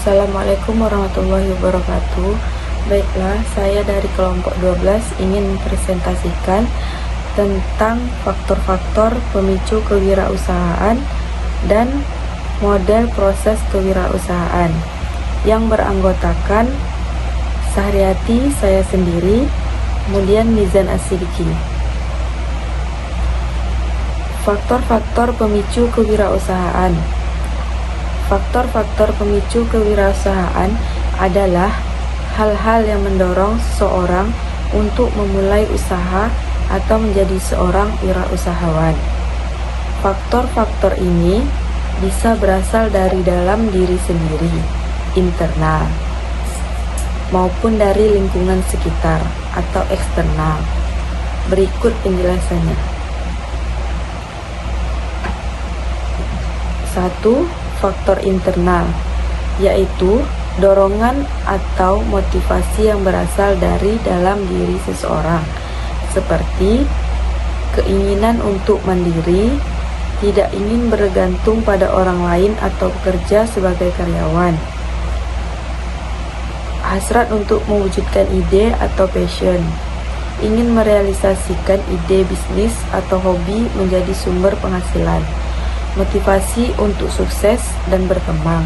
Assalamualaikum warahmatullahi wabarakatuh. Baiklah, saya dari kelompok 12 ingin mempresentasikan tentang faktor-faktor pemicu kewirausahaan dan model proses kewirausahaan yang beranggotakan Sahriati, saya sendiri, kemudian Mizan As-Sidiki. Faktor-faktor pemicu kewirausahaan. Faktor-faktor pemicu kewirausahaan adalah hal-hal yang mendorong seseorang untuk memulai usaha atau menjadi seorang wirausahawan. Faktor-faktor ini bisa berasal dari dalam diri sendiri, internal, maupun dari lingkungan sekitar atau eksternal. Berikut penjelasannya. 1. Faktor internal, yaitu dorongan atau motivasi yang berasal dari dalam diri seseorang, seperti keinginan untuk mandiri, tidak ingin bergantung pada orang lain atau bekerja sebagai karyawan, hasrat untuk mewujudkan ide atau passion, ingin merealisasikan ide bisnis atau hobi menjadi sumber penghasilan, motivasi untuk sukses dan berkembang,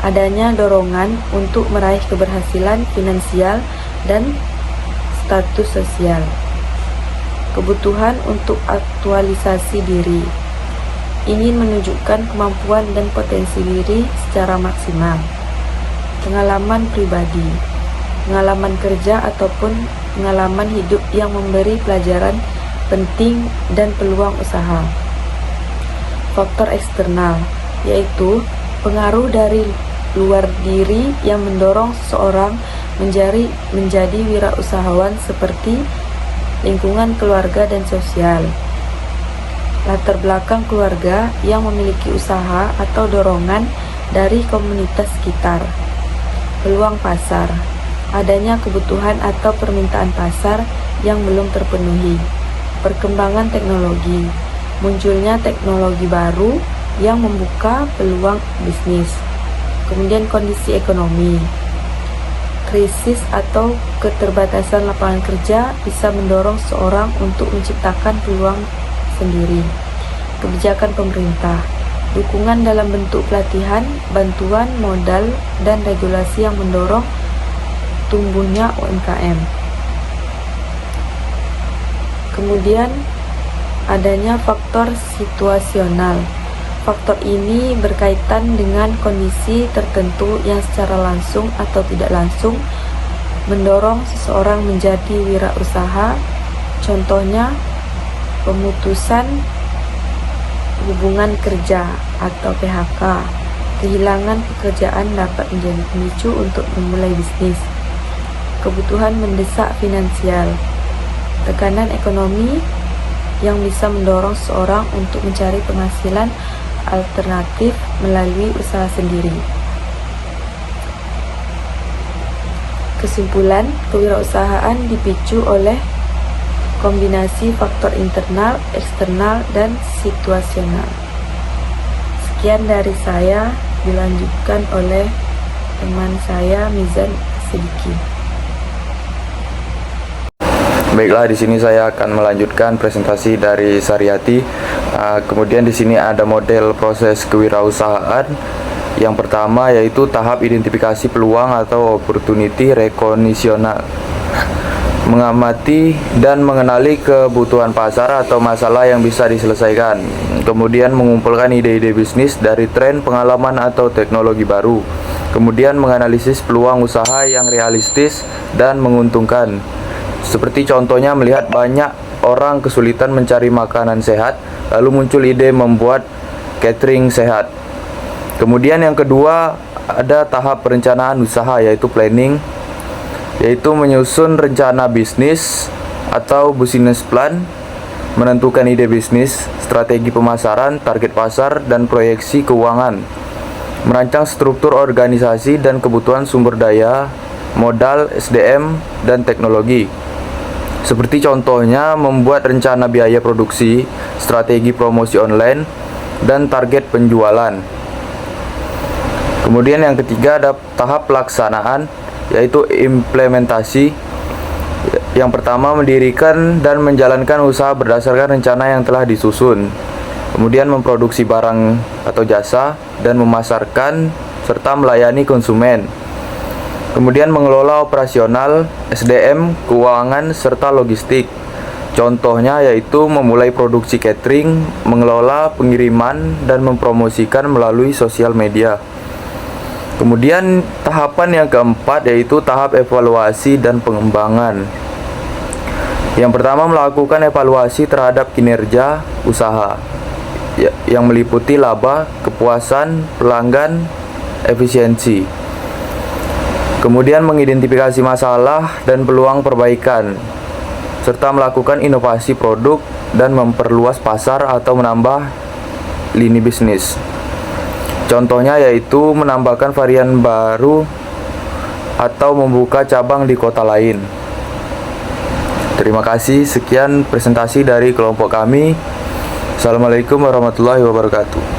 adanya dorongan untuk meraih keberhasilan finansial dan status sosial, kebutuhan untuk aktualisasi diri, ingin menunjukkan kemampuan dan potensi diri secara maksimal, pengalaman pribadi, pengalaman kerja ataupun pengalaman hidup yang memberi pelajaran penting dan peluang usaha. Faktor eksternal, yaitu pengaruh dari luar diri yang mendorong seseorang menjadi wirausahawan, seperti lingkungan keluarga dan sosial, latar belakang keluarga yang memiliki usaha atau dorongan dari komunitas sekitar, peluang pasar, adanya kebutuhan atau permintaan pasar yang belum terpenuhi, perkembangan teknologi, munculnya teknologi baru yang membuka peluang bisnis. Kemudian kondisi ekonomi, krisis atau keterbatasan lapangan kerja bisa mendorong seorang untuk menciptakan peluang sendiri. Kebijakan pemerintah, dukungan dalam bentuk pelatihan, bantuan modal, dan regulasi yang mendorong tumbuhnya UMKM. Kemudian adanya faktor situasional. Faktor ini berkaitan dengan kondisi tertentu yang secara langsung atau tidak langsung mendorong seseorang menjadi wirausaha. Contohnya, pemutusan hubungan kerja atau PHK. Kehilangan pekerjaan dapat menjadi pemicu untuk memulai bisnis. Kebutuhan mendesak finansial. Tekanan ekonomi yang bisa mendorong seorang untuk mencari penghasilan alternatif melalui usaha sendiri. Kesimpulan, kewirausahaan dipicu oleh kombinasi faktor internal, eksternal, dan situasional. Sekian dari saya, dilanjutkan oleh teman saya Mizan As-Sidiki. Baiklah, di sini saya akan melanjutkan presentasi dari Sahriati. Kemudian di sini ada model proses kewirausahaan. Yang pertama yaitu tahap identifikasi peluang atau opportunity recognition. Mengamati dan mengenali kebutuhan pasar atau masalah yang bisa diselesaikan. Kemudian mengumpulkan ide-ide bisnis dari tren, pengalaman atau teknologi baru. Kemudian menganalisis peluang usaha yang realistis dan menguntungkan. Seperti contohnya melihat banyak orang kesulitan mencari makanan sehat, lalu muncul ide membuat catering sehat. Kemudian yang kedua ada tahap perencanaan usaha, yaitu planning, yaitu menyusun rencana bisnis atau business plan, menentukan ide bisnis, strategi pemasaran, target pasar, dan proyeksi keuangan, merancang struktur organisasi dan kebutuhan sumber daya, modal, SDM, dan teknologi. Seperti contohnya membuat rencana biaya produksi, strategi promosi online, dan target penjualan. Kemudian yang ketiga ada tahap pelaksanaan, yaitu implementasi. Yang pertama, mendirikan dan menjalankan usaha berdasarkan rencana yang telah disusun. Kemudian memproduksi barang atau jasa dan memasarkan serta melayani konsumen. Kemudian mengelola operasional, SDM, keuangan, serta logistik. Contohnya yaitu memulai produksi catering, mengelola pengiriman, dan mempromosikan melalui sosial media. Kemudian tahapan yang keempat yaitu tahap evaluasi dan pengembangan. Yang pertama, melakukan evaluasi terhadap kinerja usaha yang meliputi laba, kepuasan pelanggan, efisiensi. Kemudian mengidentifikasi masalah dan peluang perbaikan, serta melakukan inovasi produk dan memperluas pasar atau menambah lini bisnis. Contohnya yaitu menambahkan varian baru atau membuka cabang di kota lain. Terima kasih, sekian presentasi dari kelompok kami. Assalamualaikum warahmatullahi wabarakatuh.